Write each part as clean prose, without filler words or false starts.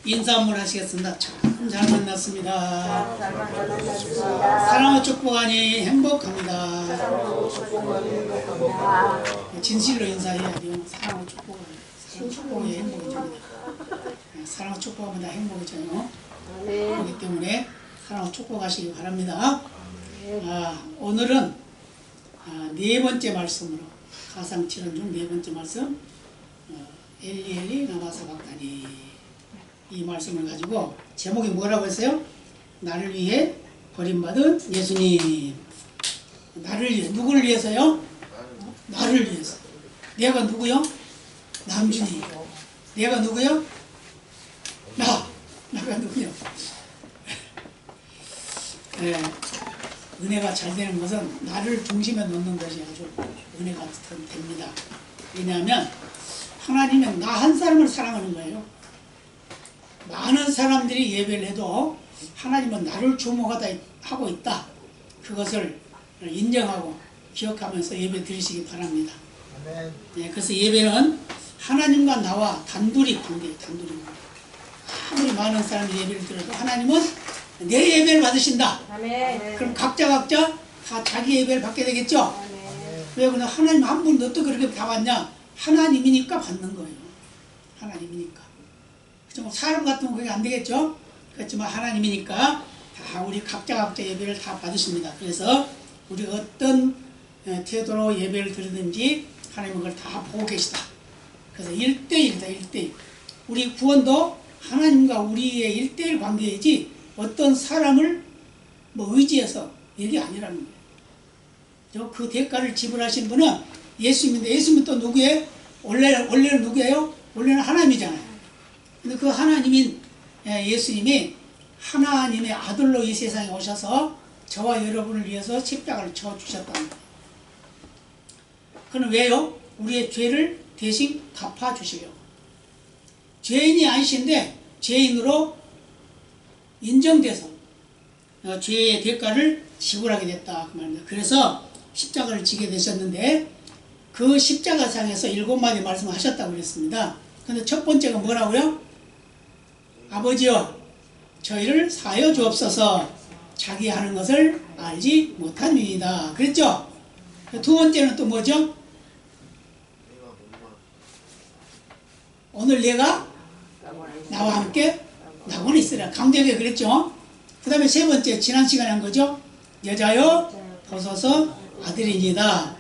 인사 한번 하시겠습니다. 참 잘 만났습니다. 사랑과 축복하니 행복합니다. 진실로 인사해야 돼요. 사랑과 축복하니. 축복이 행복이죠. 사랑과 축복합니다. 행복이죠. 그렇기 때문에 사랑과 축복하시기 바랍니다. 오늘은 네 번째 말씀으로 가상칠언 중 네 번째 말씀 엘리 라마 사박다니 이 말씀을 가지고 제목이 뭐라고 했어요? 나를 위해 버림받은 예수님. 나를 위해, 누구를 위해서요? 나를 위해서. 내가 누구요? 남준이. 내가 누구요? 나가 누구요? 네, 은혜가 잘 되는 것은 나를 중심에 놓는 것이 아주 은혜가 됩니다. 왜냐하면 하나님은 나 한 사람을 사랑하는 거예요. 많은 사람들이 예배를 해도 하나님은 나를 주목하고 있다. 그것을 인정하고 기억하면서 예배 드리시기 바랍니다. 네, 그래서 예배는 하나님과 나와 단둘이 관계예요. 단둘이 관계. 아무리 많은 사람이 예배를 드려도 하나님은 내 예배를 받으신다. 그럼 각자 다 자기 예배를 받게 되겠죠? 왜 그러나 하나님 한 분도 어떻게 그렇게 다 받냐? 하나님이니까 받는 거예요. 하나님이니까. 사람 같으면 그게 안 되겠죠? 그렇지만 하나님이니까 다 우리 각자 예배를 다 받으십니다. 그래서 우리 어떤 태도로 예배를 드리든지 하나님은 그걸 다 보고 계시다. 그래서 1대1이다. 1대1. 우리 구원도 하나님과 우리의 1대1 관계이지 어떤 사람을 의지해서 이게 아니라는 거예요. 그 대가를 지불하신 분은 예수님인데 예수님은 또 누구예요? 원래는 누구예요? 원래는 하나님이잖아요. 근데 그 하나님인 예수님이 하나님의 아들로 이 세상에 오셔서 저와 여러분을 위해서 십자가를 져주셨다는 거예요. 그럼 왜요? 우리의 죄를 대신 갚아주시려고. 죄인이 아니신데 죄인으로 인정돼서 죄의 대가를 지불하게 됐다 그 말입니다. 그래서 십자가를 지게 되셨는데 그 십자가상에서 7마디 말씀하셨다고 그랬습니다. 근데 첫 번째가 뭐라고요? 아버지여 저희를 사하여 주옵소서 자기 하는 것을 알지 못함이다 그랬죠? 두 번째는 또 뭐죠? 오늘 내가 나와 함께 낙원에 있으라 강대하게 그랬죠? 그 다음에 세 번째 지난 시간에 한 거죠? 여자여 보소서 아들이니다.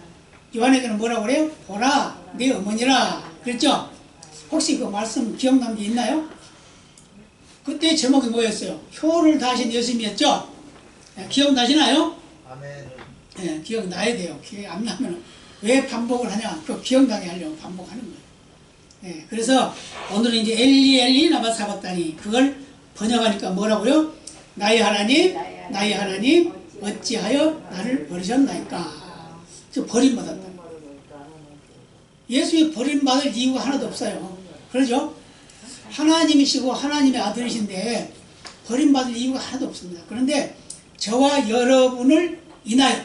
요한에게는 뭐라고 그래요? 보라 네 어머니라 그랬죠? 혹시 그 말씀 기억나는 게 있나요? 그때 제목이 뭐였어요? 효를 다하신 예수님이었죠? 기억나시나요? 아멘. 네, 기억나야 돼요. 기억이 안 나면 왜 반복을 하냐? 그 기억나게 하려고 반복하는 거예요. 네, 그래서 오늘은 이제 엘리 라마 사박다니 그걸 번역하니까 뭐라고요? 나의 하나님 어찌하여 나를 버리셨나이까? 버림받았다. 예수의 버림받을 이유가 하나도 없어요. 그러죠? 하나님이시고 하나님의 아들이신데 버림받을 이유가 하나도 없습니다. 그런데 저와 여러분을 인하여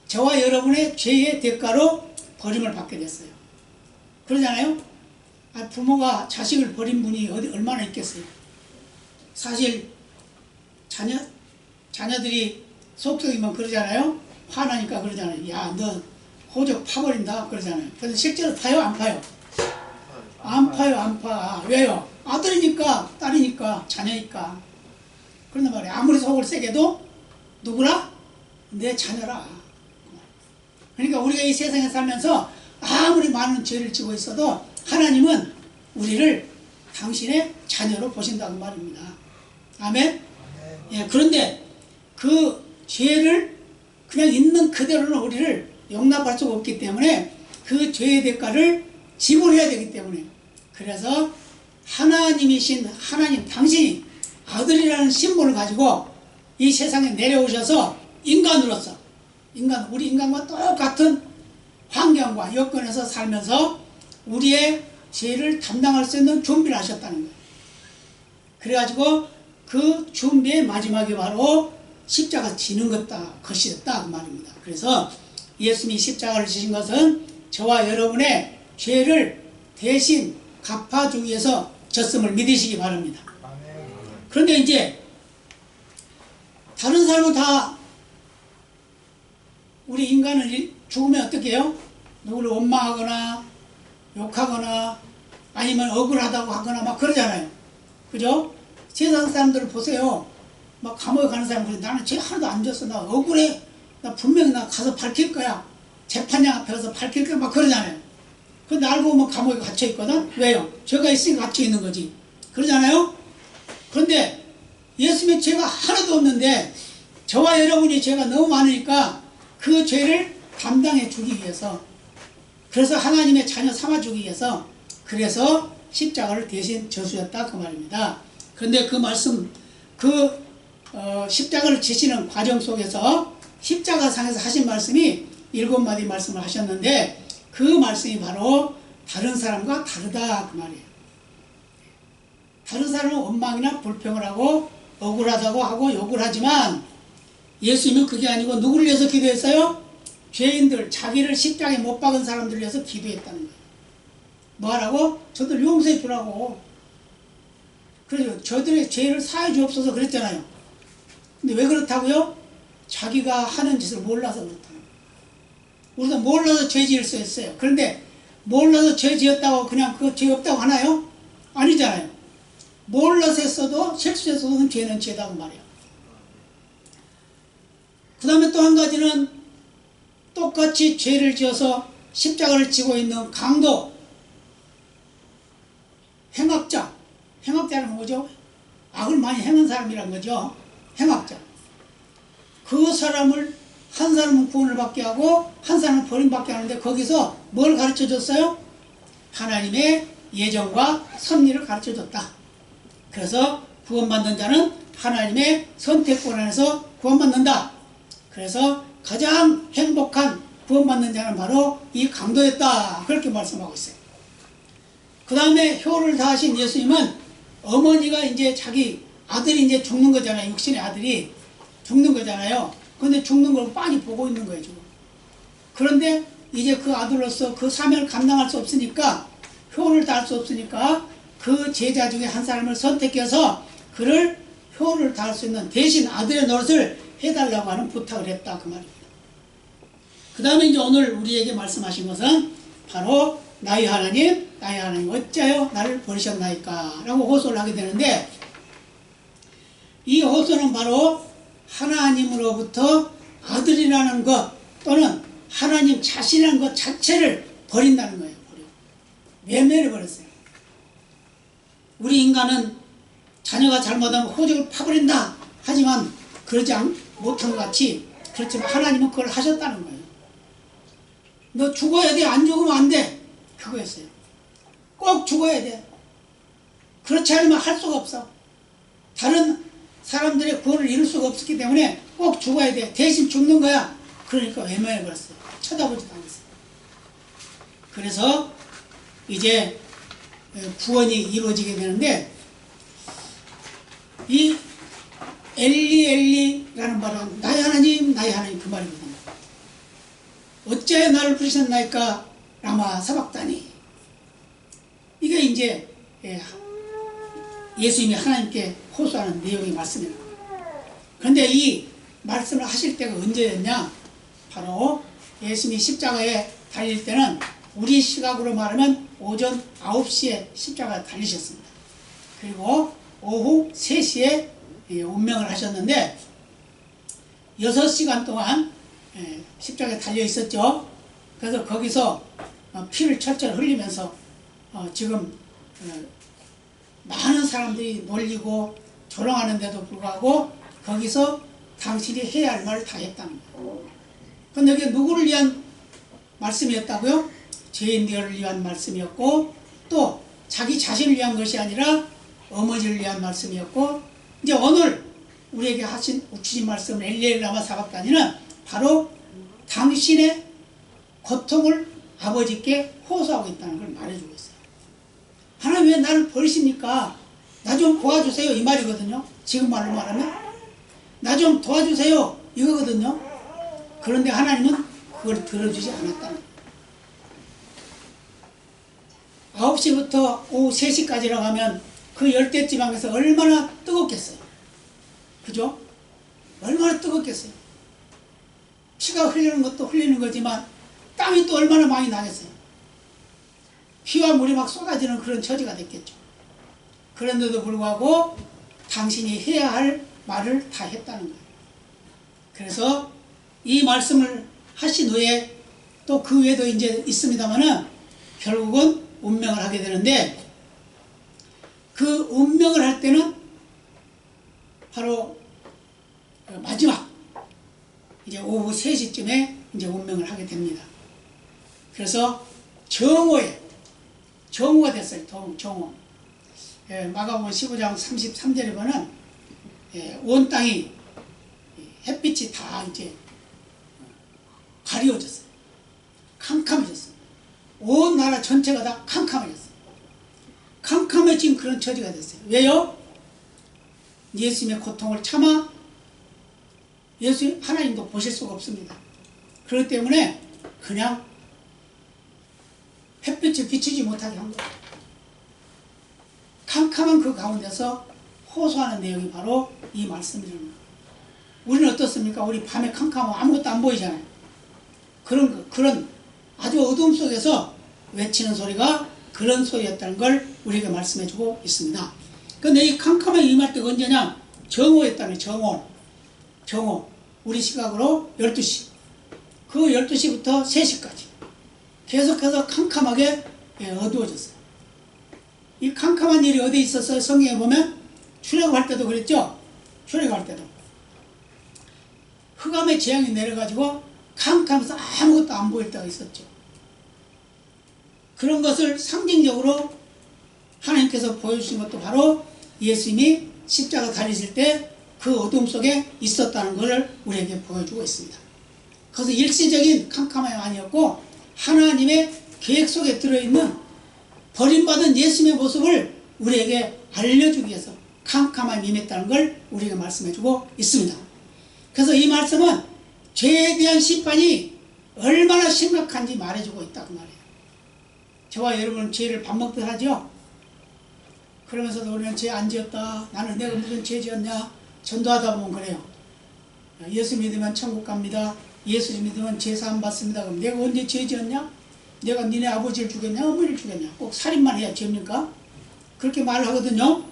저와 여러분의 죄의 대가로 버림을 받게 됐어요. 그러잖아요? 부모가 자식을 버린 분이 얼마나 있겠어요? 사실 자녀들이 속썩이면 그러잖아요? 화나니까 그러잖아요. 야, 너 호적 파버린다 그러잖아요. 그런데 실제로 파요? 안 파요? 안 파요, 안 파. 왜요? 아들이니까, 딸이니까, 자녀니까. 그런단 말이에요. 아무리 속을 세게도 누구라? 내 자녀라. 그러니까 우리가 이 세상에 살면서 아무리 많은 죄를 지고 있어도 하나님은 우리를 당신의 자녀로 보신다는 말입니다. 아멘? 예, 그런데 그 죄를 그냥 있는 그대로는 우리를 용납할 수가 없기 때문에 그 죄의 대가를 지불해야 되기 때문에 그래서 하나님이신 하나님 당신이 아들이라는 심볼을 가지고 이 세상에 내려오셔서 인간으로서 우리 인간과 똑같은 환경과 여건에서 살면서 우리의 죄를 담당할 수 있는 준비를 하셨다는 거예요. 그래가지고 그 준비의 마지막이 바로 십자가 지는 것이었다 그 말입니다. 그래서 예수님이 십자가를 지신 것은 저와 여러분의 죄를 대신 갚아주기 위해서 졌음을 믿으시기 바랍니다. 그런데 이제 다른 사람은 다 우리 인간은 죽으면 어떻게 해요? 누구를 원망하거나 욕하거나 아니면 억울하다고 하거나 막 그러잖아요. 그죠? 세상 사람들을 보세요. 막 감옥에 가는 사람 그래. 나는 죄 하나도 안 졌어. 나 억울해. 나 분명히 나 가서 밝힐 거야. 재판장 앞에 가서 밝힐 거야. 막 그러잖아요. 근데 알고 보면 감옥에 갇혀 있거든. 왜요? 죄가 있으니까 갇혀 있는 거지. 그러잖아요. 그런데 예수님의 죄가 하나도 없는데 저와 여러분이 죄가 너무 많으니까 그 죄를 담당해 주기 위해서, 그래서 하나님의 자녀 삼아 주기 위해서, 그래서 십자가를 대신 져주셨다 그 말입니다. 그런데 그 말씀, 십자가를 지시는 과정 속에서 십자가상에서 하신 말씀이 7마디 말씀을 하셨는데 그 말씀이 바로 다른 사람과 다르다 그 말이에요. 다른 사람은 원망이나 불평을 하고 억울하다고 하고 욕을 하지만 예수님은 그게 아니고 누구를 위해서 기도했어요? 죄인들, 자기를 십자가에 못 박은 사람들을 위해서 기도했다는 거예요. 뭐하라고? 저들 용서해 주라고. 그래서 저들의 죄를 사해 주옵소서 그랬잖아요. 근데 왜 그렇다고요? 자기가 하는 짓을 몰라서 그렇다는 거예요. 우리가 몰라서 죄 지을 수 있어요. 그런데 몰라서 죄 지었다고 그냥 그 죄 없다고 하나요? 아니잖아요. 몰라서 했어도 실수했어도 죄는 죄다고 말이에요. 그 다음에 또 한 가지는 똑같이 죄를 지어서 십자가를 지고 있는 강도, 행악자. 행악자는 뭐죠? 악을 많이 행한 사람이란 거죠. 행악자. 그 사람을 한 사람은 구원을 받게 하고 한 사람은 버림받게 하는데 거기서 뭘 가르쳐 줬어요? 하나님의 예정과 섭리를 가르쳐 줬다. 그래서 구원받는 자는 하나님의 선택권 안에서 구원받는다. 그래서 가장 행복한 구원받는 자는 바로 이 강도였다. 그렇게 말씀하고 있어요. 그 다음에 효를 다하신 예수님은 어머니가 이제 자기 아들이 이제 죽는 거잖아요. 육신의 아들이 죽는 거잖아요. 그런데 죽는 걸 빤히 보고 있는 거예요, 지금. 그런데 이제 그 아들로서 그 사명을 감당할 수 없으니까, 효를 다할 수 없으니까 그 제자 중에 한 사람을 선택해서 그를 효를 다할 수 있는 대신 아들의 노릇을 해달라고 하는 부탁을 했다 그 말입니다. 그 다음에 이제 오늘 우리에게 말씀하신 것은 바로 나의 하나님 어찌하여 나를 버리셨나이까 라고 호소를 하게 되는데, 이 호소는 바로 하나님으로부터 아들이라는 것 또는 하나님 자신이라는 것 자체를 버린다는 거예요. 외면해 버렸어요. 우리 인간은 자녀가 잘못하면 호적을 파버린다 하지만 그러지 못한 것 같이, 그렇지만 하나님은 그걸 하셨다는 거예요. 너 죽어야 돼, 안 죽으면 안 돼, 그거였어요. 꼭 죽어야 돼. 그렇지 않으면 할 수가 없어. 다른 사람들의 구원을 이룰 수가 없었기 때문에 꼭 죽어야 돼. 대신 죽는 거야. 그러니까 외면해 버렸어요. 쳐다보지도 않았어요. 그래서 이제 구원이 이루어지게 되는데, 이 엘리라는 말은 나의 하나님 그 말이거든요. 어찌하여 나를 부르셨나이까 라마 사박다니. 이게 이제 예수님이 하나님께 호소하는 내용의 말씀입니다. 그런데 이 말씀을 하실 때가 언제였냐? 바로 예수님이 십자가에 달릴 때는 우리 시각으로 말하면 오전 9시에 십자가에 달리셨습니다. 그리고 오후 3시에 운명을 하셨는데 6시간 동안 십자가에 달려 있었죠. 그래서 거기서 피를 철철 흘리면서 지금 많은 사람들이 놀리고 조롱하는데도 불구하고 거기서 당신이 해야 할 말을 다 했다는 거예요. 그런데 이게 누구를 위한 말씀이었다고요? 죄인들을 위한 말씀이었고, 또 자기 자신을 위한 것이 아니라 어머니를 위한 말씀이었고, 이제 오늘 우리에게 주신 말씀 엘리엘라마 사박다니는 바로 당신의 고통을 아버지께 호소하고 있다는 걸 말해주고 있어요. 하나님 왜 나를 버리십니까? 나 좀 도와주세요 이 말이거든요. 지금 말로 말하면 나 좀 도와주세요 이거거든요. 그런데 하나님은 그걸 들어주지 않았다는 거예요. 9시부터 오후 3시까지라고 하면 그 열대지방에서 얼마나 뜨겁겠어요. 그죠? 얼마나 뜨겁겠어요. 피가 흘리는 것도 흘리는 거지만 땀이 또 얼마나 많이 나겠어요. 피와 물이 막 쏟아지는 그런 처지가 됐겠죠. 그런데도 불구하고 당신이 해야 할 말을 다 했다는 거예요. 그래서 이 말씀을 하신 후에 또 그 외에도 이제 있습니다만은 결국은 운명을 하게 되는데, 그 운명을 할 때는 바로 마지막 이제 오후 3시쯤에 이제 운명을 하게 됩니다. 그래서 정오가 됐어요. 정오. 마가복음 15장 33절에 보면 온 땅이 햇빛이 다 이제 가려워졌어요. 캄캄해졌어요. 온 나라 전체가 다 캄캄해졌어요. 캄캄해진 그런 처지가 됐어요. 왜요? 예수님의 고통을 참아 하나님도 보실 수가 없습니다. 그렇기 때문에 그냥 햇빛을 비추지 못하게 한 거예요. 캄캄한 그 가운데서 호소하는 내용이 바로 이 말씀이라는 거예요. 우리는 어떻습니까? 우리 밤에 캄캄하면 아무것도 안 보이잖아요. 그런 아주 어두움 속에서 외치는 소리가 그런 소리였다는 걸 우리에게 말씀해주고 있습니다. 근데 이 캄캄함에 임할 때가 언제냐? 정오였다는 정오. 우리 시각으로 12시. 그 12시부터 3시까지. 계속해서 캄캄하게 어두워졌어요. 이 캄캄한 일이 어디에 있었어요? 성경에 보면 출애굽할 때도 그랬죠? 출애굽할 때도. 흑암의 재앙이 내려가지고 캄캄해서 아무것도 안 보일 때가 있었죠. 그런 것을 상징적으로 하나님께서 보여주신 것도 바로 예수님이 십자가 달리실 때 그 어둠 속에 있었다는 것을 우리에게 보여주고 있습니다. 그래서 일시적인 캄캄함이 아니었고 하나님의 계획 속에 들어있는 버림받은 예수님의 모습을 우리에게 알려주기 위해서 캄캄함이 임했다는 걸 우리에게 말씀해주고 있습니다. 그래서 이 말씀은 죄에 대한 심판이 얼마나 심각한지 말해주고 있다 그 말이에요. 저와 여러분은 죄를 밥 먹듯 하죠. 그러면서도 우리는 죄 안 지었다, 나는 내가 무슨 죄 지었냐, 전도하다 보면 그래요. 예수 믿으면 천국 갑니다, 예수 믿으면 죄 사함 받습니다. 그럼 내가 언제 죄 지었냐? 내가 니네 아버지를 죽였냐 어머니를 죽였냐? 꼭 살인만 해야 죄입니까? 그렇게 말을 하거든요.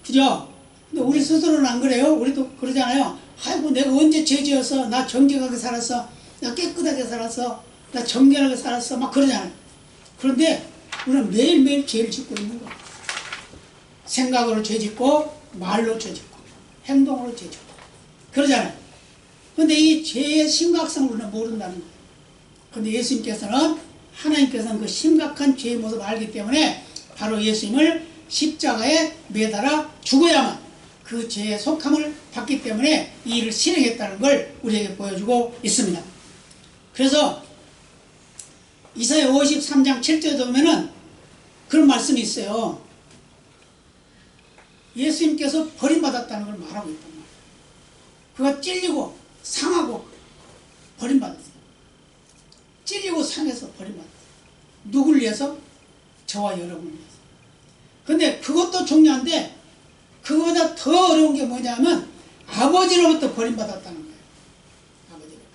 그죠? 근데 우리 스스로는 안 그래요. 우리도 그러잖아요. 아이고 내가 언제 죄 지어서, 나 정직하게 살았어, 나 깨끗하게 살았어, 나 정결하게 살았어, 막 그러잖아요. 그런데 우리는 매일매일 죄를 짓고 있는 거예요. 생각으로 죄 짓고, 말로 죄 짓고, 행동으로 죄 짓고 그러잖아요. 그런데 이 죄의 심각성을 우리는 모른다는 거예요. 그런데 예수님께서는, 하나님께서는 그 심각한 죄의 모습을 알기 때문에 바로 예수님을 십자가에 매달아 죽어야만 그 죄의 속함을 받기 때문에 이 일을 실행했다는 걸 우리에게 보여주고 있습니다. 그래서 이사야 53장 7절에 보면은 그런 말씀이 있어요. 예수님께서 버림받았다는 걸 말하고 있단 말이에요. 그가 찔리고 상하고 버림받았어요. 찔리고 상해서 버림받았어요. 누굴 위해서? 저와 여러분을 위해서. 근데 그것도 중요한데 그거보다 더 어려운 게 뭐냐면 아버지로부터 버림받았다는 거예요. 아버지로부터.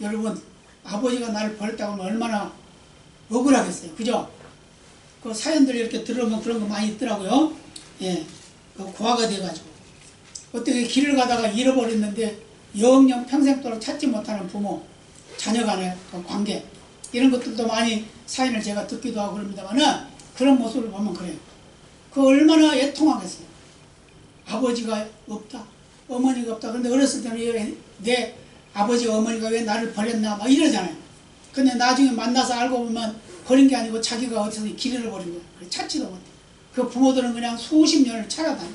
여러분, 아버지가 나를 버렸다고 하면 얼마나 억울하겠어요. 그죠? 그 사연들 이렇게 들으면 그런 거 많이 있더라고요. 예, 그 고아가 돼가지고 어떻게 길을 가다가 잃어버렸는데 영영 평생 동안 찾지 못하는 부모, 자녀 간의 그 관계, 이런 것들도 많이 사연을 제가 듣기도 하고 그럽니다만은 그런 모습을 보면 그래요. 그 얼마나 애통하겠어요. 아버지가 없다, 어머니가 없다. 근데 어렸을 때는 내 아버지 어머니가 왜 나를 버렸나 막 이러잖아요. 근데 나중에 만나서 알고 보면 버린 게 아니고 자기가 어디서 길 잃어버린 거예요. 찾지도 못해. 그 부모들은 그냥 수십 년을 찾아다녀.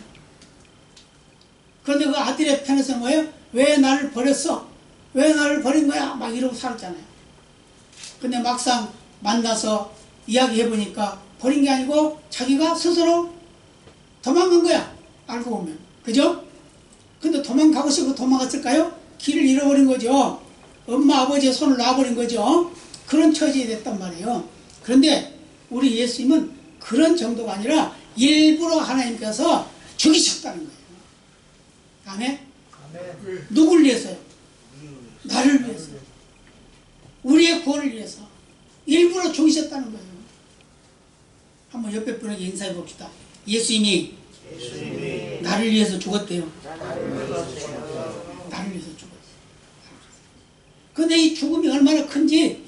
그런데 그 아들의 편에서는 뭐예요? 왜 나를 버렸어? 왜 나를 버린 거야? 막 이러고 살았잖아요. 근데 막상 만나서 이야기해보니까 버린 게 아니고 자기가 스스로 도망간 거야. 알고 보면. 그죠? 근데 도망가고 싶어 도망갔을까요? 길을 잃어버린 거죠. 엄마 아버지의 손을 놔버린 거죠. 그런 처지에 됐단 말이에요. 그런데 우리 예수님은 그런 정도가 아니라 일부러 하나님께서 죽이셨다는 거예요. 아멘? 누굴 위해서요? 나를 위해서요. 우리의 구원을 위해서 일부러 죽이셨다는 거예요. 한번 옆에 분에게 인사해 봅시다. 예수님이 나를 위해서 죽었대요. 나를 위해서 죽었어요. 근데 이 죽음이 얼마나 큰지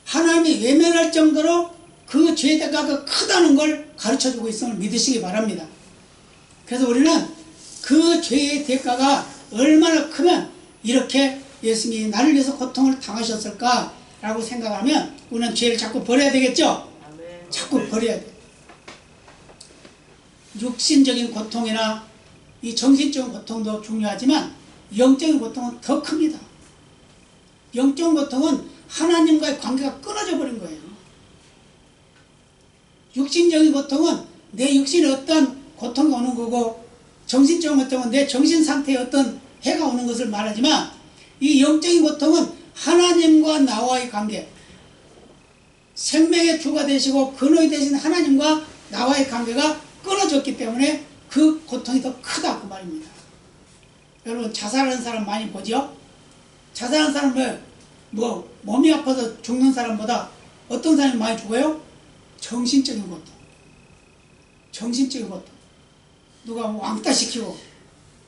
하나님이 외면할 정도로 그 죄의 대가가 크다는 걸 가르쳐주고 있음을 믿으시기 바랍니다. 그래서 우리는 그 죄의 대가가 얼마나 크면 이렇게 예수님이 나를 위해서 고통을 당하셨을까 라고 생각하면 우리는 죄를 자꾸 버려야 되겠죠? 자꾸 버려야 돼. 육신적인 고통이나 이 정신적인 고통도 중요하지만 영적인 고통은 더 큽니다. 영적인 고통은 하나님과의 관계가 끊어져 버린 거예요. 육신적인 고통은 내 육신에 어떤 고통이 오는 거고 정신적인 고통은 내 정신 상태에 어떤 해가 오는 것을 말하지만 이 영적인 고통은 하나님과 나와의 관계, 생명의 주가 되시고 근원이 되신 하나님과 나와의 관계가 끊어졌기 때문에 그 고통이 더 크다 그 말입니다. 여러분 자살하는 사람 많이 보죠? 자살하는 사람은 몸이 아파서 죽는 사람보다 어떤 사람이 많이 죽어요? 정신적인 고통. 정신적인 고통. 누가 왕따시키고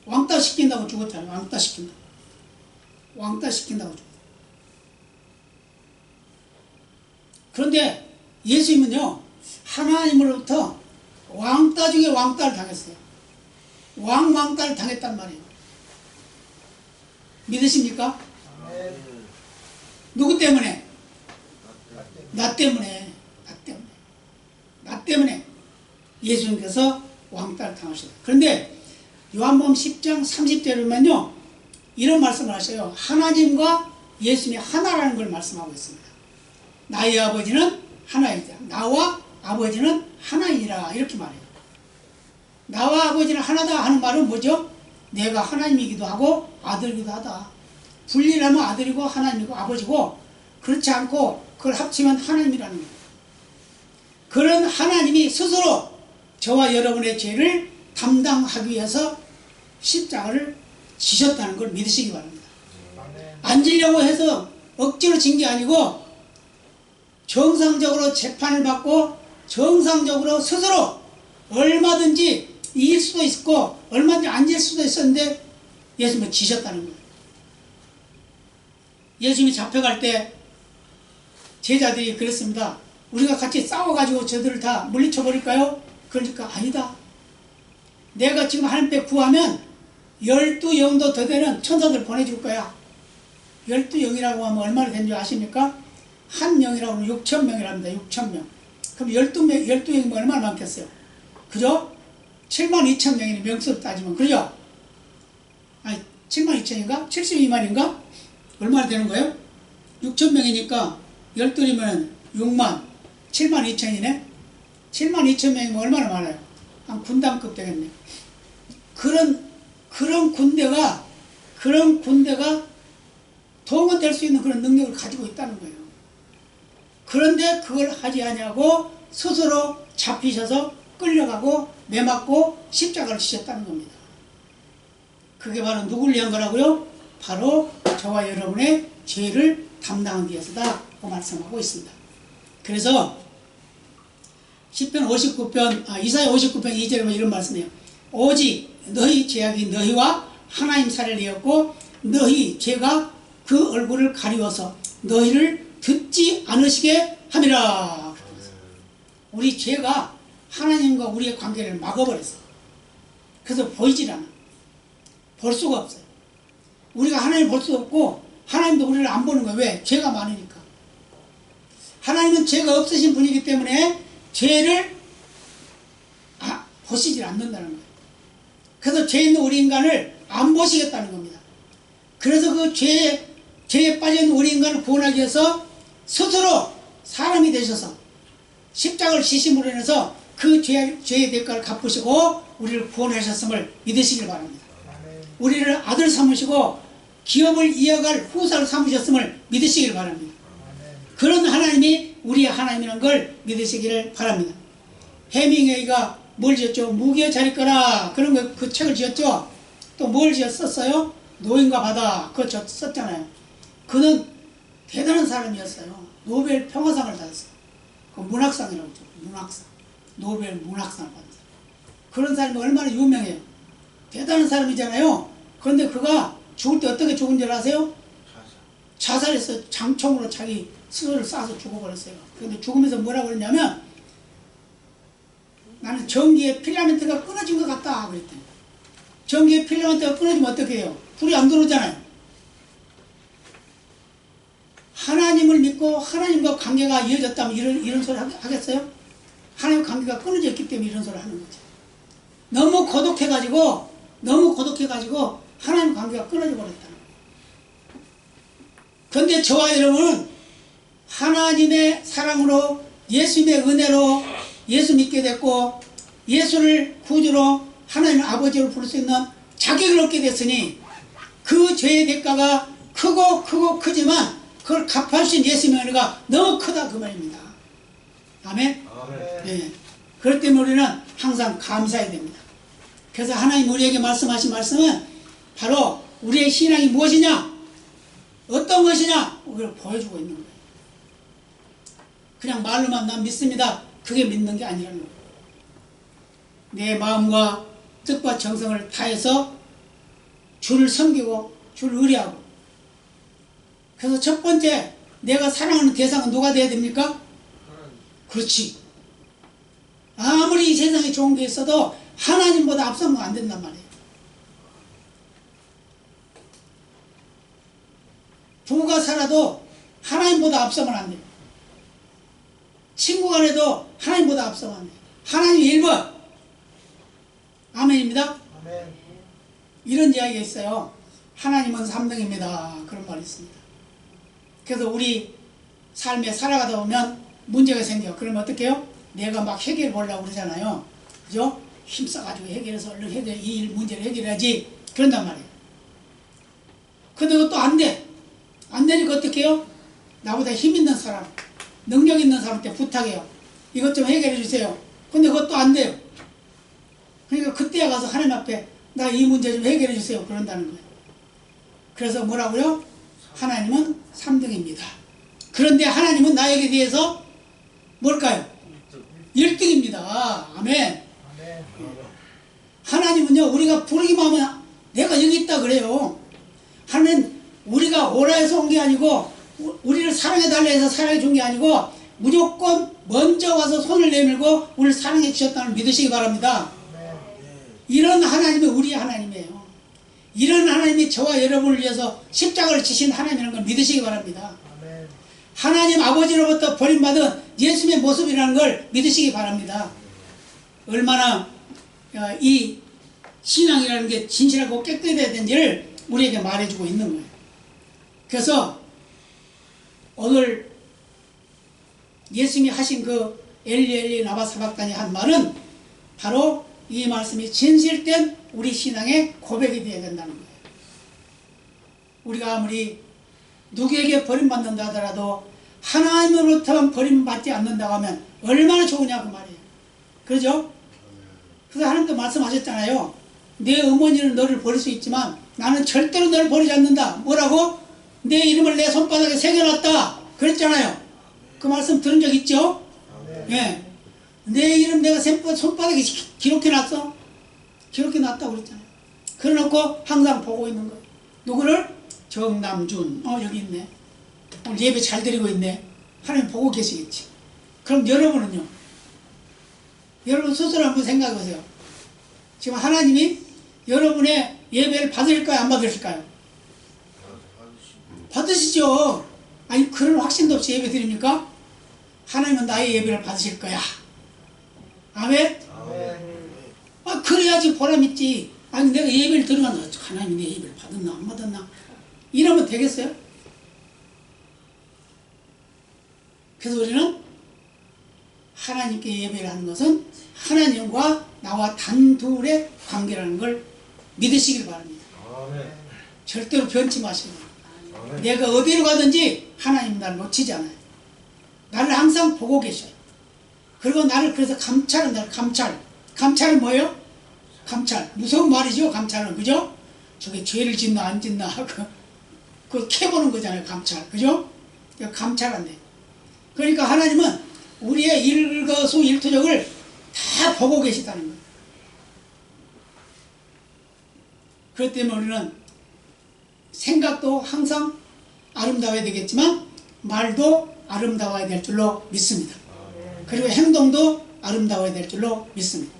왕따시킨다고 죽었잖아요. 왕따시킨다고. 왕따시킨다고 죽었어요. 그런데 예수님은요 하나님으로부터 왕따 중에 왕따를 당했어요. 왕따를 당했단 말이에요. 믿으십니까? 누구 때문에? 나 때문에. 나 때문에 예수님께서 왕따를 당하셨어요. 그런데 요한복음 10장 30절에 보면요 이런 말씀을 하셔요. 하나님과 예수님이 하나라는 걸 말씀하고 있습니다. 나의 아버지는 하나이다. 나와 아버지는 하나이니라 이렇게 말해요. 나와 아버지는 하나다 하는 말은 뭐죠? 내가 하나님이기도 하고 아들이기도 하다. 분리하면 아들이고 하나님이고 아버지고 그렇지 않고 그걸 합치면 하나님이라는 거예요. 그런 하나님이 스스로 저와 여러분의 죄를 담당하기 위해서 십자가를 지셨다는 걸 믿으시기 바랍니다. 안 지려고 해서 억지로 진 게 아니고 정상적으로 재판을 받고 정상적으로 스스로 얼마든지 이길 수도 있고 얼마든지 안 질 수도 있었는데 예수님은 지셨다는 거예요. 예수님이 잡혀갈 때 제자들이 그랬습니다. 우리가 같이 싸워가지고 저들을 다 물리쳐 버릴까요? 그러니까 아니다. 내가 지금 하나님께 구하면 12영도 더 되는 천사들 보내줄 거야. 12영이라고 하면 얼마나 되는 줄 아십니까? 한 영이라고 하면 6,000명이랍니다. 6,000명. 그럼 12영이면 얼마나 많겠어요? 그죠? 72,000명이네 명수로 따지면. 그죠? 아니 72,000인가? 72만인가? 얼마나 되는 거예요? 6,000명이니까 12이면 6만 72,000이네? 72,000명이면 얼마나 많아요? 한 군단급 되겠네. 그런 군대가 동원될 수 있는 그런 능력을 가지고 있다는 거예요. 그런데 그걸 하지 않냐고 스스로 잡히셔서 끌려가고 매맞고 십자가를 지셨다는 겁니다. 그게 바로 누굴 위한 거라고요? 바로 저와 여러분의 죄를 담당하기 위해서다 고 말씀하고 있습니다. 그래서 이사야 59편 2절에 보면 이런 말씀이에요. 오직 너희 죄악이 너희와 하나님 사이를 이었고 너희 죄가 그 얼굴을 가리워서 너희를 듣지 않으시게 함이라. 우리 죄가 하나님과 우리의 관계를 막아버렸어요. 그래서 보이질 않아. 볼 수가 없어요. 우리가 하나님을 볼 수 없고 하나님도 우리를 안 보는 거예요. 왜? 죄가 많으니까. 하나님은 죄가 없으신 분이기 때문에 죄를 보시질 않는다는 거예요. 그래서 죄 있는 우리 인간을 안 보시겠다는 겁니다. 그래서 그 죄에 빠진 우리 인간을 구원하기 위해서 스스로 사람이 되셔서 십자가를 지심으로 인해서 그 죄의 대가를 갚으시고 우리를 구원하셨음을 믿으시길 바랍니다. 우리를 아들 삼으시고 기업을 이어갈 후사를 삼으셨음을 믿으시길 바랍니다. 그런 하나님이 우리의 하나님이라는 걸 믿으시기를 바랍니다. 해밍웨이가 뭘 지었죠? 무기에 잘 있거라. 그런 거, 그 책을 지었죠? 또 뭘 지었었어요? 노인과 바다. 그거 썼잖아요. 그는 대단한 사람이었어요. 노벨 평화상을 받았어요. 그 문학상이라고 했죠. 문학상. 노벨 문학상을 받았어요. 그런 사람이 얼마나 유명해요. 대단한 사람이잖아요. 그런데 그가 죽을 때 어떻게 죽은 줄 아세요? 자살했어요. 장총으로 자기 스스로를 쏴서 죽어버렸어요. 그런데 죽으면서 뭐라고 그랬냐면 나는 전기의 필라멘트가 끊어진 것 같다 그랬더니 전기의 필라멘트가 끊어지면 어떻게 해요? 불이 안 들어오잖아요. 하나님을 믿고 하나님과 관계가 이어졌다면 이런 소리 하겠어요? 하나님과 관계가 끊어져 있기 때문에 이런 소리 하는 거죠. 너무 고독해가지고 하나님 관계가 끊어져 버렸다. 그런데 저와 여러분은 하나님의 사랑으로 예수님의 은혜로 예수 믿게 됐고 예수를 구주로 하나님의 아버지로 부를 수 있는 자격을 얻게 됐으니 그 죄의 대가가 크고 크지만 그걸 갚을 수 있는 예수님의 은혜가 너무 크다 그 말입니다. 아멘? 네. 그렇기 때문에 우리는 항상 감사해야 됩니다. 그래서 하나님 우리에게 말씀하신 말씀은 바로 우리의 신앙이 무엇이냐? 어떤 것이냐? 그걸 보여주고 있는 거예요. 그냥 말로만 난 믿습니다. 그게 믿는 게 아니라는 거예요. 내 마음과 뜻과 정성을 다해서 주를 섬기고 주를 의뢰하고. 그래서 첫 번째 내가 사랑하는 대상은 누가 돼야 됩니까? 그렇지. 아무리 이 세상에 좋은 게 있어도 하나님보다 앞서면 안 된단 말이에요. 부부가 살아도 하나님보다 앞서면 안 돼요. 친구 간에도 하나님보다 앞서면 안 돼요. 하나님 1번. 아멘입니다. 아멘. 이런 이야기가 있어요. 하나님은 3등입니다. 그런 말이 있습니다. 그래서 우리 삶에 살아가다 보면 문제가 생겨요. 그러면 어떻게 해요? 내가 막 해결해 보려고 그러잖아요. 그죠? 힘써가지고 해결해서 얼른 이 일 문제를 해결해야지. 그런단 말이에요. 근데 그것도 안 돼. 안 되니까 어떻게 해요? 나보다 힘 있는 사람, 능력 있는 사람한테 부탁해요. 이것 좀 해결해 주세요. 근데 그것도 안 돼요. 그러니까 그때 가서 하나님 앞에 나 이 문제 좀 해결해 주세요. 그런다는 거예요. 그래서 뭐라고요? 하나님은 3등입니다. 그런데 하나님은 나에게 대해서 뭘까요? 1등입니다. 아멘. 하나님은요, 우리가 부르기만 하면 내가 여기 있다 그래요. 하나님, 우리가 오라 해서 온 게 아니고, 우리를 사랑해달라 해서 사랑해 준 게 아니고, 무조건 먼저 와서 손을 내밀고 우리를 사랑해 주셨다는 걸 믿으시기 바랍니다. 이런 하나님이 우리 하나님이에요. 이런 하나님이 저와 여러분을 위해서 십자가를 지신 하나님이라는 걸 믿으시기 바랍니다. 하나님 아버지로부터 버림받은 예수님의 모습이라는 걸 믿으시기 바랍니다. 얼마나 이 신앙이라는 게 진실하고 깨끗해야 되는지를 우리에게 말해주고 있는 거예요. 그래서 오늘 예수님이 하신 그 엘리 나바 사박단이 한 말은 바로 이 말씀이 진실된 우리 신앙의 고백이 되어야 된다는 거예요. 우리가 아무리 누구에게 버림받는다 하더라도 하나님으로부터 버림받지 않는다고 하면 얼마나 좋으냐 그 말이에요. 그러죠? 그래서 하나님도 말씀하셨잖아요. 내 어머니는 너를 버릴 수 있지만 나는 절대로 너를 버리지 않는다. 뭐라고? 내 이름을 내 손바닥에 새겨놨다. 그랬잖아요. 그 말씀 들은 적 있죠? 예. 내 이름 내가 손바닥에 기록해놨어. 기록해놨다고 그랬잖아요. 그래놓고 항상 보고 있는 거예요. 누구를? 정남준. 여기 있네. 오늘 예배 잘 드리고 있네. 하나님 보고 계시겠지. 그럼 여러분은요? 여러분 스스로 한번 생각해 보세요. 지금 하나님이 여러분의 예배를 받으실까요? 안 받으실까요? 받으시죠. 아니 그런 확신도 없이 예배 드립니까? 하나님은 나의 예배를 받으실 거야. 아멘? 그래야지 보람있지. 아니 내가 예배를 들어간다. 하나님이 내 예배를 받았나 안 받았나 이러면 되겠어요? 그래서 우리는 하나님께 예배를 하는 것은 하나님과 나와 단둘의 관계라는 걸 믿으시길 바랍니다. 절대로 변치 마시고 내가 어디로 가든지 하나님 나를 놓치지 않아요. 나를 항상 보고 계셔요. 그리고 나를 그래서 감찰한다. 감찰. 감찰은 뭐예요? 감찰. 무서운 말이죠, 감찰은. 그죠? 저게 죄를 짓나 안 짓나 그거 캐보는 거잖아요, 감찰. 그죠? 감찰한대. 그러니까 하나님은 우리의 일거수일투족을 다 보고 계시다는 거예요. 그렇기 때문에 우리는 생각도 항상 아름다워야 되겠지만 말도 아름다워야 될 줄로 믿습니다. 그리고 행동도 아름다워야 될 줄로 믿습니다.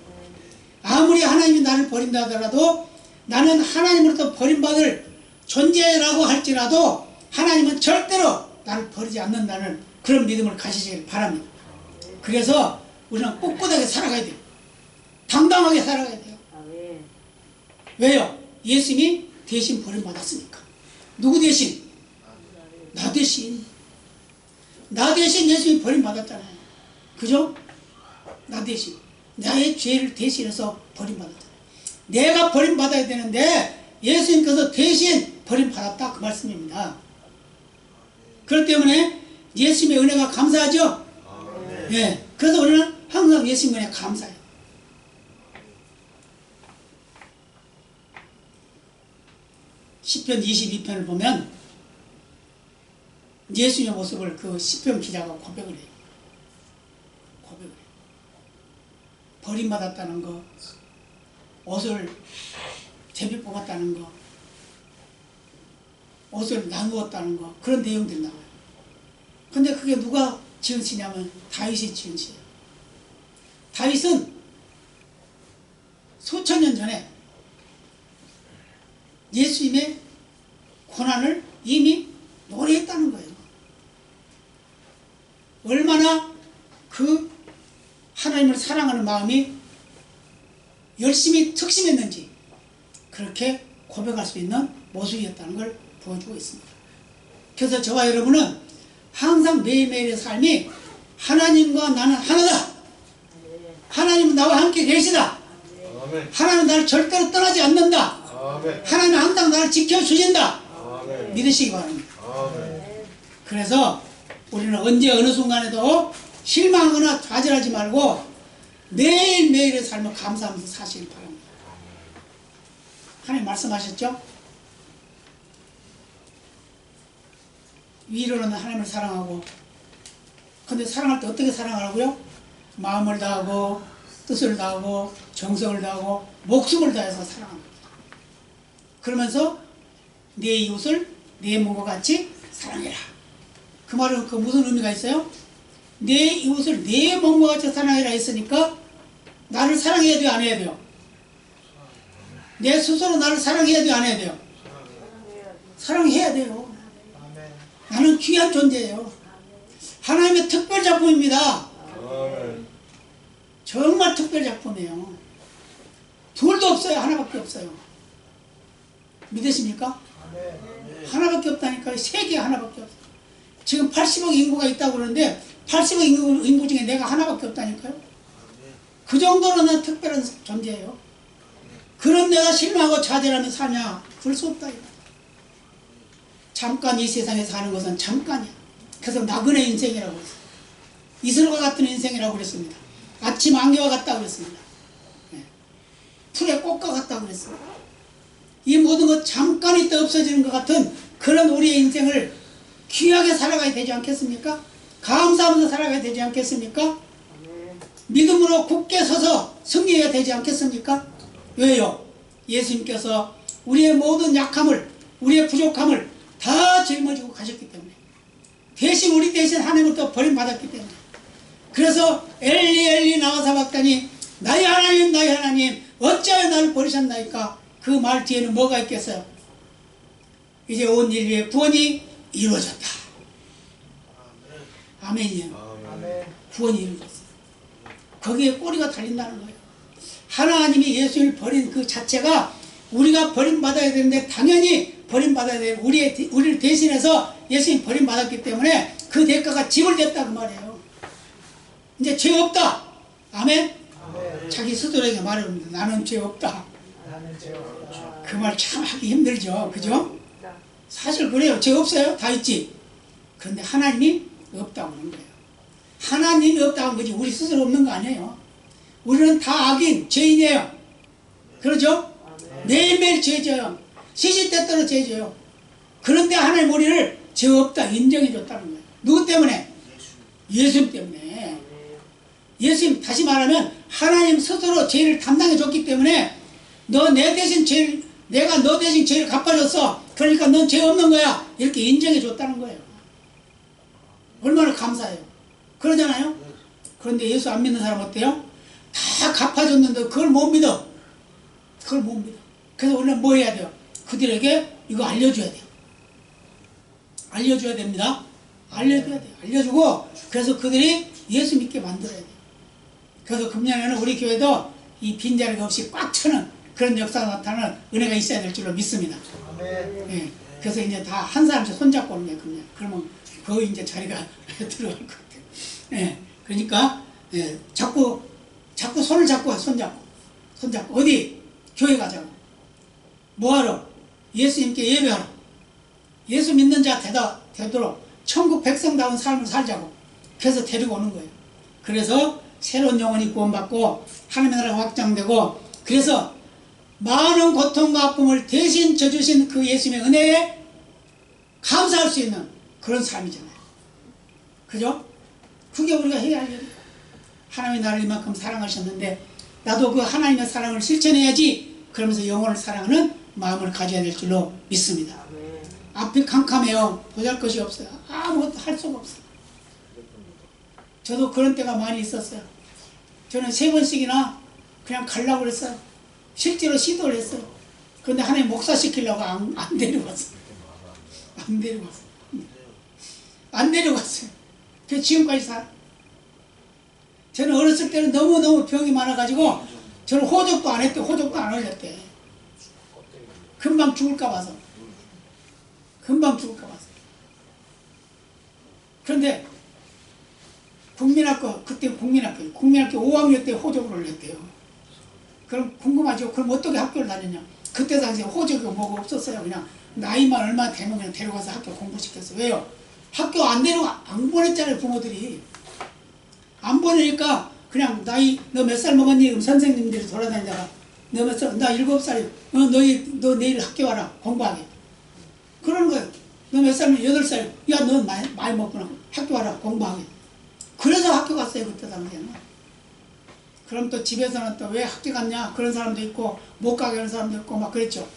아무리 하나님이 나를 버린다 하더라도 나는 하나님으로부터 버림받을 존재라고 할지라도 하나님은 절대로 나를 버리지 않는다는 그런 믿음을 가지시길 바랍니다. 그래서 우리는 꿋꿋하게 살아가야 돼요. 당당하게 살아가야 돼요. 왜요? 예수님이 대신 버림받았으니까. 누구 대신? 나 대신. 나 대신 예수님이 버림받았잖아요. 그죠? 나 대신. 나의 죄를 대신해서 버림받았잖아요. 내가 버림받아야 되는데 예수님께서 대신 버림받았다, 그 말씀입니다. 그렇기 때문에 예수님의 은혜가 감사하죠? 예. 그래서 우리는 항상 예수님의 은혜에 감사해요. 시편 22편을 보면 예수님의 모습을 그 시편 기자가 고백을 해요. 고백을 해요. 버림받았다는 거, 옷을 제비 뽑았다는 거, 옷을 나누었다는 거, 그런 내용들이 나와요. 근데 그게 누가 지은 시냐면 다윗이 지은 시예요. 다윗은 수천 년 전에 예수님의 고난을 이미 노래했다는 거예요. 얼마나 그 하나님을 사랑하는 마음이 열심히 특심했는지 그렇게 고백할 수 있는 모습이었다는 걸 보여주고 있습니다. 그래서 저와 여러분은 항상 매일매일의 삶이 하나님과 나는 하나다. 하나님은 나와 함께 계시다. 하나님은 나를 절대로 떠나지 않는다. 하나님은 항상 나를 지켜주신다. 믿으시기 바랍니다. 그래서 우리는 언제 어느 순간에도 실망하거나 좌절하지 말고 매일매일의 삶을 감사하면서 사시길 바랍니다. 하나님 말씀하셨죠? 위로는 하나님을 사랑하고, 근데 사랑할 때 어떻게 사랑하라고요? 마음을 다하고 뜻을 다하고 정성을 다하고 목숨을 다해서 사랑합니다. 그러면서 내 이웃을 내 몸과 같이 사랑해라. 그 말은 그 무슨 의미가 있어요? 내 이웃을 내 몸과 같이 사랑해라 했으니까 나를 사랑해야 돼요, 안 해야 돼요? 내 스스로 나를 사랑해야 돼요, 안 해야 돼요? 사랑해야 돼요. 나는 귀한 존재예요. 하나님의 특별 작품입니다. 정말 특별 작품이에요. 둘도 없어요. 하나밖에 없어요. 믿으십니까? 하나밖에 없다니까요. 세계에 하나밖에 없어요. 지금 80억 인구가 있다고 그러는데 80억 인구 중에 내가 하나밖에 없다니까요. 그 정도로 난 특별한 존재예요. 그런 내가 실망하고 좌절하며 사냐? 그럴 수 없다. 잠깐 이 세상에 사는 것은 잠깐이야. 그래서 나그네 인생이라고 그랬어요. 이슬과 같은 인생이라고 그랬습니다. 아침 안개와 같다고 그랬습니다. 풀의 꽃과 같다고 그랬습니다. 이 모든 것 잠깐 있다 없어지는 것 같은 그런 우리의 인생을 귀하게 살아가야 되지 않겠습니까? 감사하면서 살아가야 되지 않겠습니까? 믿음으로 굳게 서서 승리해야 되지 않겠습니까? 왜요? 예수님께서 우리의 모든 약함을, 우리의 부족함을 다 짊어지고 가셨기 때문에, 대신 우리 대신 하나님으로부터 버림받았기 때문에. 그래서 엘리 엘리 나와 사박다니 나의 하나님 나의 하나님 어찌하여 나를 버리셨나이까? 그 말 뒤에는 뭐가 있겠어요? 이제 온 인류의 구원이 이루어졌다. 아멘이요. 구원이 이루어졌어요. 거기에 꼬리가 달린다는 거예요. 하나님이 예수를 버린 그 자체가 우리가 버림받아야 되는데 당연히 버림받아야 돼요. 우리를 대신해서 예수님이 버림받았기 때문에 그 대가가 지불됐다 그 말이에요. 이제 죄 없다. 아멘? 자기 스스로에게 말해봅니다. 나는 죄 없다. 그 말 참 하기 힘들죠. 그죠? 사실 그래요. 죄 없어요? 다 있지. 그런데 하나님이 없다고 하는 거예요. 하나님이 없다고 한 거지 우리 스스로 없는 거 아니에요. 우리는 다 악인, 죄인이에요. 그러죠? 매일매일 죄져요. 시시때때로 죄져요. 그런데 하나님 우리를 죄 없다 인정해 줬다는 거예요. 누구 때문에? 예수님 때문에. 예수님, 다시 말하면 하나님 스스로 죄를 담당해 줬기 때문에 너 내 대신 죄를, 내가 너 대신 죄를 갚아줬어. 그러니까 넌 죄 없는 거야. 이렇게 인정해 줬다는 거예요. 얼마나 감사해요. 그러잖아요. 그런데 예수 안 믿는 사람 어때요? 다 갚아줬는데 그걸 못 믿어. 그걸 못 믿어. 그래서 우리는 뭐 해야 돼요? 그들에게 이거 알려줘야 돼요. 알려줘야 됩니다. 알려줘야 돼요. 알려주고 그래서 그들이 예수 믿게 만들어야 돼요. 그래서 금년에는 우리 교회도 이 빈자리가 없이 꽉 차는 그런 역사가 나타나는 은혜가 있어야 될 줄로 믿습니다. 예. 그래서 이제 다 한 사람씩 손잡고 오는 거예요. 금년. 그러면 거의 이제 자리가 들어갈 것 같아요. 예. 그러니까 예. 자꾸 손을 잡고 와. 손잡고 어디? 교회 가자고. 뭐하러? 예수님께 예배하러. 예수 믿는 자 되도록 천국 백성다운 삶을 살자고. 그래서 데리고 오는 거예요. 그래서 새로운 영혼이 구원받고 하나님의 나라가 확장되고 그래서 많은 고통과 아픔을 대신 져주신 그 예수님의 은혜에 감사할 수 있는 그런 삶이잖아요. 그죠? 그게 우리가 해야 할 일이에요. 하나님이 나를 이만큼 사랑하셨는데 나도 그 하나님의 사랑을 실천해야지. 그러면서 영혼을 사랑하는 마음을 가져야 될 줄로 믿습니다. 앞이 캄캄해요. 보잘것이 없어요. 아무것도 할 수가 없어요. 저도 그런 때가 많이 있었어요. 저는 3번씩이나 그냥 가려고 그랬어요. 실제로 시도를 했어요. 그런데 하나님 목사 시키려고 안 데려갔어요. 안 데려갔어요. 그래서 지금까지 살아요. 저는 어렸을 때는 너무너무 병이 많아가지고 저는 호적도 안 했대. 호적도 안 올렸대. 금방 죽을까 봐서. 그런데 국민학교, 그때 국민학교 5학년 때 호적을 올렸대요. 그럼 궁금하죠? 그럼 어떻게 학교를 다녔냐? 그때 당시에 호적이 뭐가 없었어요. 그냥 나이만 얼마 되면 그냥 데려가서 학교 공부시켰어요. 왜요? 학교 안 보냈잖아요. 부모들이. 안 보내니까 그냥 나이 너 몇 살 먹었니? 그럼 선생님들이 돌아다니다가 너 몇 살? 나 7살이요. 너 내일 학교 와라. 공부하게. 그러는 거예요. 너 몇 살이면 8살이요. 야, 너 많이 먹구나. 학교 와라. 공부하게. 그래서 학교 갔어요. 그때 당시에는. 그럼 또 집에서는 또 왜 학교 갔냐? 그런 사람도 있고 못 가게 하는 사람도 있고 막 그랬죠.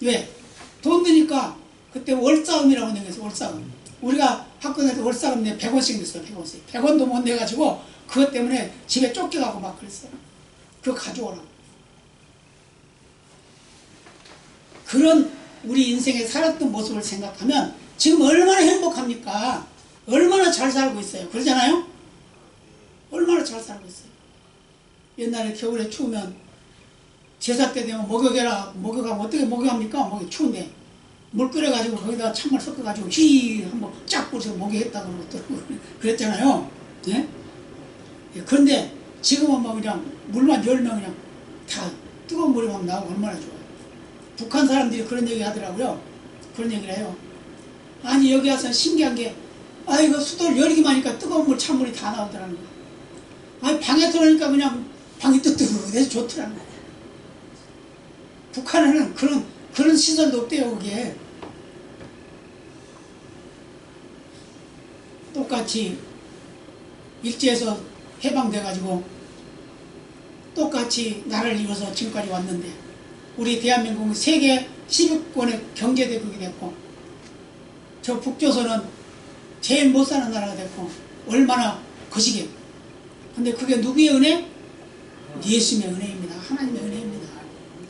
왜? 돈 드니까 그때 월사금이라고 내겠어. 월사금. 우리가 학교 다닐 때 월사금 내 100원씩 냈어요. 100원씩. 100원도 못 내가지고 그것 때문에 집에 쫓겨가고 막 그랬어요. 그거 가져오라고. 그런 우리 인생에 살았던 모습을 생각하면 지금 얼마나 행복합니까? 얼마나 잘 살고 있어요. 그러잖아요? 얼마나 잘 살고 있어요. 옛날에 겨울에 추우면 제사 때 되면 목욕해라. 목욕하면 어떻게 목욕합니까? 목욕 추운데 물 끓여가지고 거기다가 찬물 섞어가지고 한번 쫙 뿌려서 목욕했다고 그랬잖아요. 예? 그런데 지금은 뭐 그냥 물만 열면 그냥 다 뜨거운 물이 막 나오고 얼마나 좋아요. 북한 사람들이 그런 얘기 하더라고요. 그런 얘기를 해요. 아니 여기 와서 신기한 게 이거 수도를 열기만 하니까 뜨거운 물 찬물이 다 나오더라는 거예요. 아니 방에 들어오니까 그냥 방이 뜨뜻해서 좋더라는 거예요. 북한에는 그런 시설도 없대요. 그게 똑같이 일제에서 해방돼가지고 똑같이 나라를 이뤄서 지금까지 왔는데 우리 대한민국은 세계 10위권의 경제대국이 됐고 저 북조선은 제일 못 사는 나라가 됐고 얼마나 거시기해요. 근데 그게 누구의 은혜? 예수님의 은혜입니다. 하나님의 은혜입니다.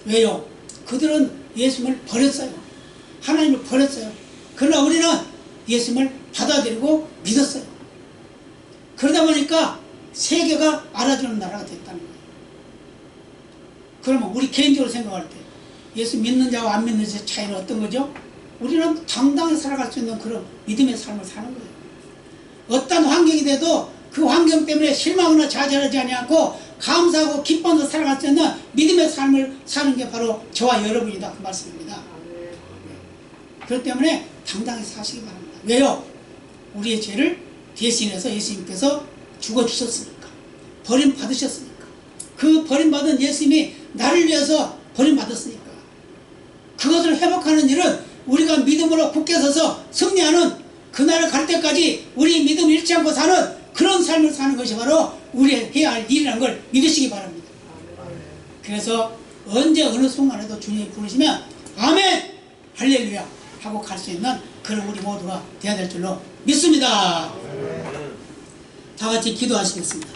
왜요? 그들은 예수님을 버렸어요. 하나님을 버렸어요. 그러나 우리는 예수님을 받아들이고 믿었어요. 그러다 보니까 세계가 알아주는 나라가 됐다는 거예요. 그러면 우리 개인적으로 생각할 때 예수 믿는 자와 안 믿는 자의 차이는 어떤 거죠? 우리는 당당히 살아갈 수 있는 그런 믿음의 삶을 사는 거예요. 어떤 환경이 돼도 그 환경 때문에 실망이나 좌절하지 않고 감사하고 기뻐하면서 살아갈 수 있는 믿음의 삶을 사는 게 바로 저와 여러분이다. 그 말씀입니다. 그렇기 때문에 당당히 사시기 바랍니다. 왜요? 우리의 죄를 대신해서 예수님께서 죽어주셨으니까. 버림받으셨으니까. 그 버림받은 예수님이 나를 위해서 버림받았으니까 그것을 회복하는 일은 우리가 믿음으로 굳게 서서 승리하는 그날을 갈 때까지 우리 믿음 잃지 않고 사는 그런 삶을 사는 것이 바로 우리 해야 할 일이라는 걸 믿으시기 바랍니다. 그래서 언제 어느 순간에도 주님이 부르시면 아멘 할렐루야 하고 갈 수 있는 그런 우리 모두가 되어야 될 줄로 믿습니다. 다 같이 기도하시겠습니다.